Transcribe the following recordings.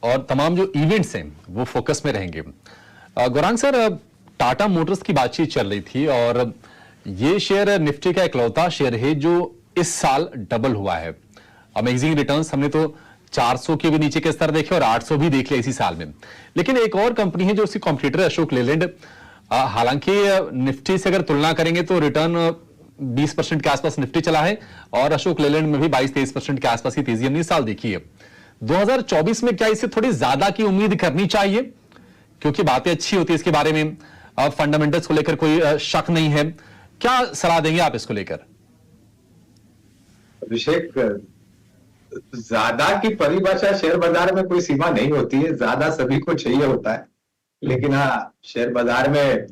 और तमाम जो इवेंट्स हैं वो फोकस में रहेंगे। गौरांग सर, टाटा मोटर्स की बातचीत चल रही थी और ये शेयर निफ्टी का इकलौता शेयर है जो इस साल डबल हुआ है। अमेजिंग रिटर्न्स, हमने तो 400 के भी नीचे के स्तर देखे और 800 भी देख लिया इसी साल में। लेकिन एक और कंपनी है जो उसकी कॉम्पिटिटर अशोक लेलैंड, हालांकि निफ्टी से अगर तुलना करेंगे तो रिटर्न 20% के आसपास निफ्टी चला है और अशोक लेलैंड में भी 22-23% के आसपास की तेजी हमने इस साल देखी है। 2024 में क्या इससे थोड़ी ज्यादा की उम्मीद करनी चाहिए, क्योंकि बातें अच्छी होती है इसके बारे में, फंडामेंटल्स को लेकर कोई शक नहीं है। क्या सलाह देंगे आप इसको लेकर? अभिषेक, ज्यादा की परिभाषा शेयर बाजार में कोई सीमा नहीं होती है, ज्यादा सभी को चाहिए होता है। लेकिन हाँ, शेयर बाजार में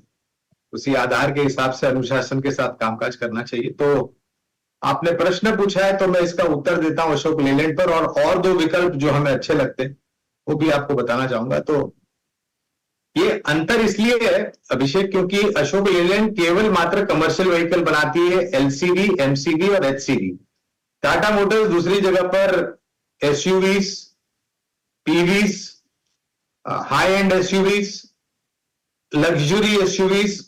उसी आधार के हिसाब से अनुशासन के साथ कामकाज करना चाहिए। तो आपने प्रश्न पूछा है तो मैं इसका उत्तर देता हूं अशोक लेलैंड पर, और दो विकल्प जो हमें अच्छे लगते हैं वो भी आपको बताना चाहूंगा। तो ये अंतर इसलिए है अभिषेक, क्योंकि अशोक लेलैंड केवल मात्र कमर्शियल व्हीकल बनाती है, एलसीवी, एमसीवी और एचसीवी। टाटा मोटर्स दूसरी जगह पर SUVs, PVs, high end SUVs, luxury SUVs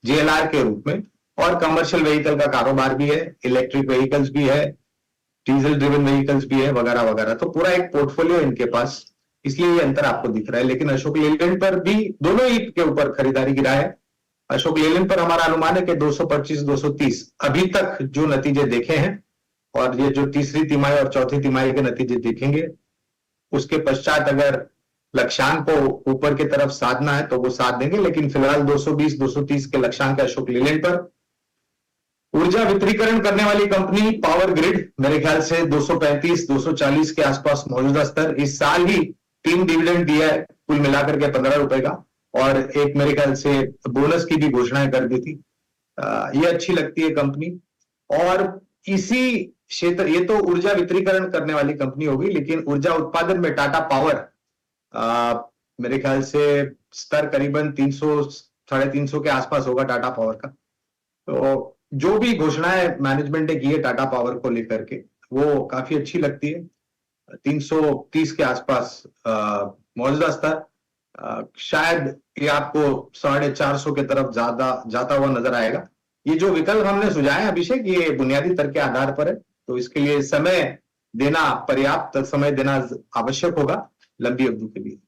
JLR के रूप में, और कमर्शियल व्हीकल का कारोबार भी है, इलेक्ट्रिक व्हीकल्स भी है, डीजल ड्रिवन व्हीकल्स भी है, वगैरह वगैरह। तो पूरा एक पोर्टफोलियो इनके पास, इसलिए ये अंतर आपको दिख रहा है। लेकिन अशोक लेलैंड पर भी दोनों ही के ऊपर खरीदारी गिरा है। अशोक लेलैंड पर हमारा अनुमान है कि 225-230 अभी तक जो नतीजे देखे हैं, और ये जो तीसरी तिमाही और चौथी तिमाही के नतीजे देखेंगे, उसके पश्चात अगर लक्ष्यांक को ऊपर की तरफ साधना है तो वो साध देंगे। लेकिन फिलहाल 220-230 के लक्ष्यांक अशोक लेलैंड पर। ऊर्जा वितरीकरण करने वाली कंपनी पावर ग्रिड, मेरे ख्याल से 235-240 के आसपास मौजूदा स्तर। इस साल ही 3 डिविडेंड दिया है, कुल मिलाकर के 15 रुपए का, और एक मेरे ख्याल से बोनस की भी घोषणाएं कर दी थी। ये अच्छी लगती है कंपनी। और इसी क्षेत्र, ये तो ऊर्जा वितरीकरण करने वाली कंपनी होगी, लेकिन ऊर्जा उत्पादन में टाटा पावर मेरे ख्याल से स्तर करीबन 300-350 के आसपास होगा टाटा पावर का। तो जो भी घोषणाएं मैनेजमेंट ने की है टाटा पावर को लेकर के, वो काफी अच्छी लगती है। 330 के आसपास मौजूदा स्तर, शायद ये आपको 450 के तरफ ज्यादा जाता हुआ नजर आएगा। ये जो विकल्प हमने सुझाए अभिषेक, ये बुनियादी तर्क के आधार पर है, तो इसके लिए समय देना, पर्याप्त समय देना आवश्यक होगा लंबी अवधि के लिए।